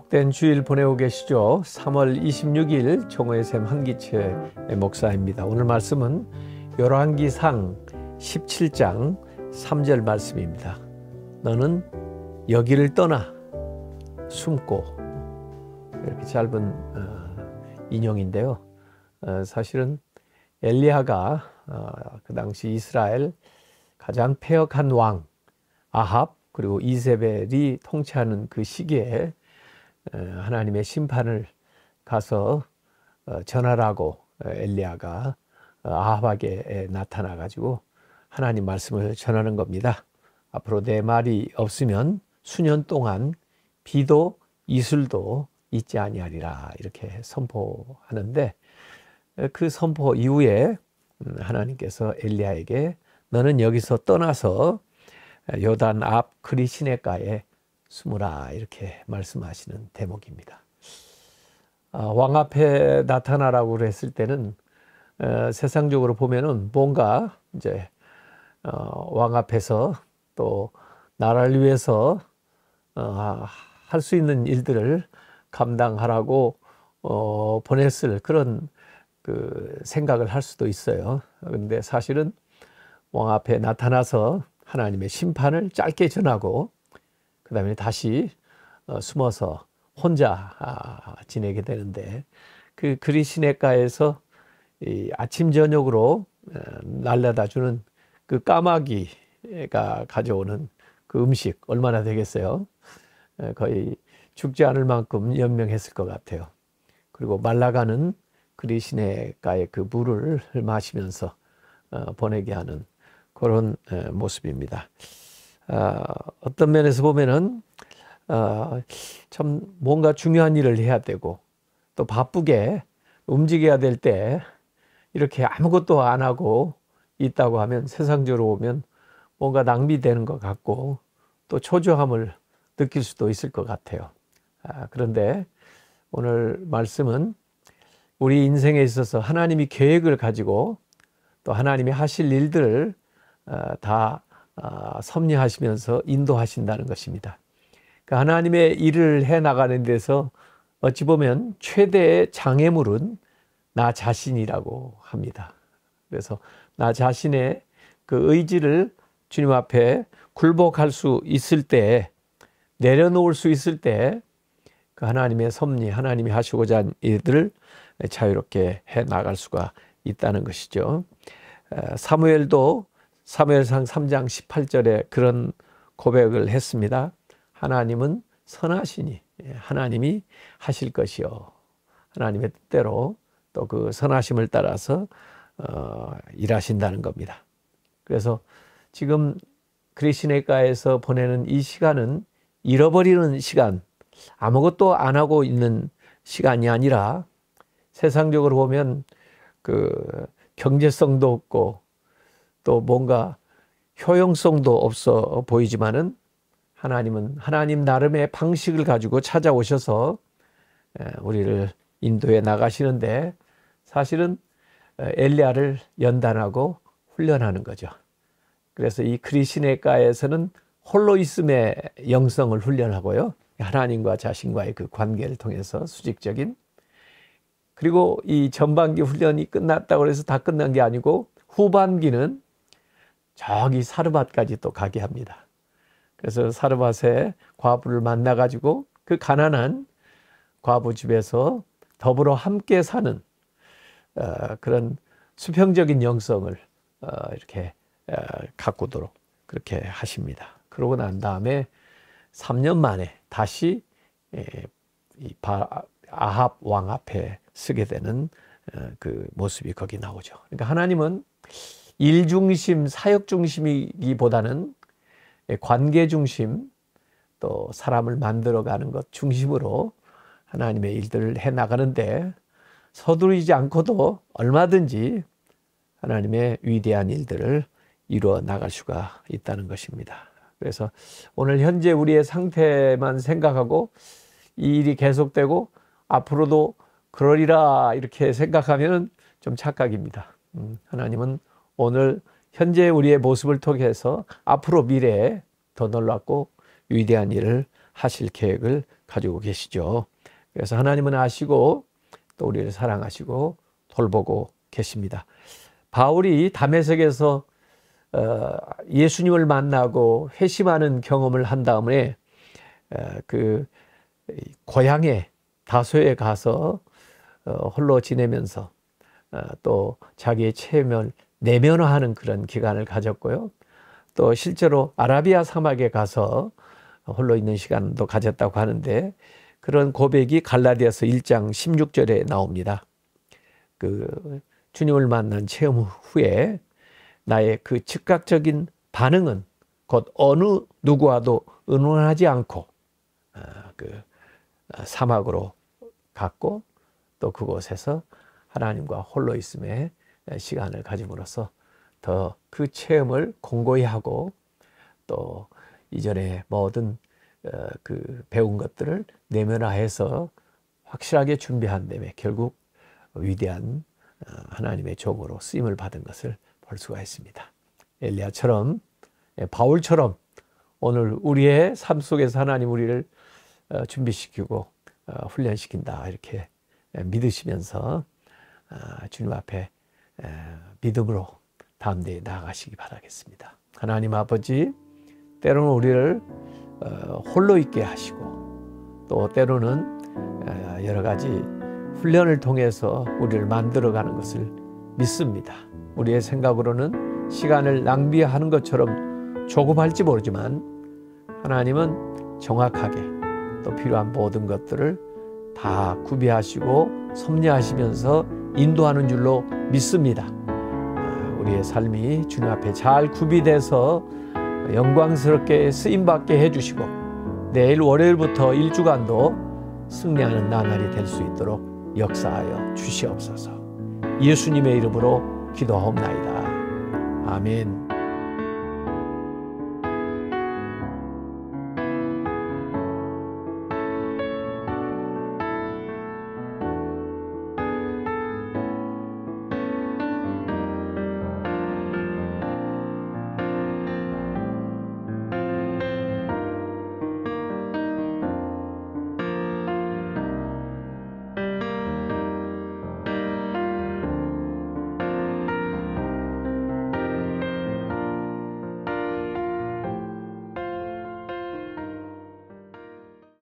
복된 주일 보내고 계시죠? 3월 26일 정오의 샘 한기채 목사입니다. 오늘 말씀은 열왕기상 17장 3절 말씀입니다. 너는 여기를 떠나 숨고, 이렇게 짧은 인용인데요. 사실은 엘리야가 그 당시 이스라엘 가장 패역한 왕 아합 그리고 이세벨이 통치하는 그 시기에 하나님의 심판을 가서 전하라고 엘리야가 아합에게 나타나 가지고 하나님 말씀을 전하는 겁니다. 앞으로 내 말이 없으면 수년 동안 비도 이슬도 있지 아니하리라, 이렇게 선포하는데, 그 선포 이후에 하나님께서 엘리야에게 너는 여기서 떠나서 요단 앞 그리 시내가에 숨으라, 이렇게 말씀하시는 대목입니다. 왕 앞에 나타나라고 했을 때는 세상적으로 보면은 뭔가 이제 왕 앞에서 또 나라를 위해서 할 수 있는 일들을 감당하라고 보냈을 그런 그 생각을 할 수도 있어요. 그런데 사실은 왕 앞에 나타나서 하나님의 심판을 짧게 전하고 그 다음에 다시 숨어서 혼자 지내게 되는데, 그 그리 시내가에서 이 아침 저녁으로 날려다 주는 그 까마귀가 가져오는 그 음식 얼마나 되겠어요? 거의 죽지 않을 만큼 연명했을 것 같아요. 그리고 말라가는 그리 시내가의 그 물을 마시면서 보내게 하는 그런 모습입니다. 어떤 면에서 보면은 참 뭔가 중요한 일을 해야 되고 또 바쁘게 움직여야 될 때 이렇게 아무것도 안 하고 있다고 하면 세상적으로 보면 뭔가 낭비되는 것 같고 또 초조함을 느낄 수도 있을 것 같아요. 그런데 오늘 말씀은 우리 인생에 있어서 하나님이 계획을 가지고 또 하나님이 하실 일들을 다 섭리하시면서 인도하신다는 것입니다. 그러니까 하나님의 일을 해나가는 데서 어찌 보면 최대의 장애물은 나 자신이라고 합니다. 그래서 나 자신의 그 의지를 주님 앞에 굴복할 수 있을 때, 내려놓을 수 있을 때 그 하나님의 섭리, 하나님이 하시고자 하는 일들을 자유롭게 해나갈 수가 있다는 것이죠. 사무엘도 사무엘상 3장 18절에 그런 고백을 했습니다. 하나님은 선하시니 하나님이 하실 것이요, 하나님의 뜻대로 또 그 선하심을 따라서 일하신다는 겁니다. 그래서 지금 그리 시내가에서 보내는 이 시간은 잃어버리는 시간, 아무것도 안 하고 있는 시간이 아니라 세상적으로 보면 그 경제성도 없고 또 뭔가 효용성도 없어 보이지만은 하나님은 하나님 나름의 방식을 가지고 찾아오셔서 우리를 인도해 나가시는데, 사실은 엘리야를 연단하고 훈련하는 거죠. 그래서 이 그리 시내가에서는 홀로 있음의 영성을 훈련하고요, 하나님과 자신과의 그 관계를 통해서 수직적인, 그리고 이 전반기 훈련이 끝났다고 해서 다 끝난 게 아니고 후반기는 저기 사르밧까지 또 가게 합니다. 그래서 사르밧에 과부를 만나가지고 그 가난한 과부 집에서 더불어 함께 사는 그런 수평적인 영성을 이렇게 가꾸도록 그렇게 하십니다. 그러고 난 다음에 3년 만에 다시 아합 왕 앞에 서게 되는 그 모습이 거기 나오죠. 그러니까 하나님은 일 중심, 사역 중심이기보다는 관계 중심, 또 사람을 만들어가는 것 중심으로 하나님의 일들을 해나가는데, 서두르지 않고도 얼마든지 하나님의 위대한 일들을 이루어 나갈 수가 있다는 것입니다. 그래서 오늘 현재 우리의 상태만 생각하고 이 일이 계속되고 앞으로도 그러리라 이렇게 생각하면 좀 착각입니다. 하나님은 오늘 현재 우리의 모습을 통해서 앞으로 미래에 더 놀랍고 위대한 일을 하실 계획을 가지고 계시죠. 그래서 하나님은 아시고 또 우리를 사랑하시고 돌보고 계십니다. 바울이 다메섹에서 예수님을 만나고 회심하는 경험을 한 다음에 그 고향에 다소에 가서 홀로 지내면서 또 자기의 체험을 내면화하는 그런 기간을 가졌고요. 또 실제로 아라비아 사막에 가서 홀로 있는 시간도 가졌다고 하는데, 그런 고백이 갈라디아서 1장 16절에 나옵니다. 그 주님을 만난 체험 후에 나의 그 즉각적인 반응은 곧 어느 누구와도 의논하지 않고 그 사막으로 갔고, 또 그곳에서 하나님과 홀로 있음의 시간을 가짐으로써 더 그 체험을 공고히 하고, 또 이전에 모든 그 배운 것들을 내면화해서 확실하게 준비한 다음에 결국 위대한 하나님의 종으로 쓰임을 받은 것을 볼 수가 있습니다. 엘리야처럼, 바울처럼 오늘 우리의 삶 속에서 하나님 우리를 준비시키고 훈련시킨다, 이렇게 믿으시면서 주님 앞에 믿음으로 다음 대에 나아가시기 바라겠습니다. 하나님 아버지, 때로는 우리를 홀로 있게 하시고, 또 때로는 여러 가지 훈련을 통해서 우리를 만들어가는 것을 믿습니다. 우리의 생각으로는 시간을 낭비하는 것처럼 조급할지 모르지만, 하나님은 정확하게 또 필요한 모든 것들을 다 구비하시고 섭리하시면서 인도하는 줄로 믿습니다. 우리의 삶이 주님 앞에 잘 구비돼서 영광스럽게 쓰임받게 해주시고, 내일 월요일부터 1주간도 승리하는 나날이 될 수 있도록 역사하여 주시옵소서. 예수님의 이름으로 기도하옵나이다. 아멘.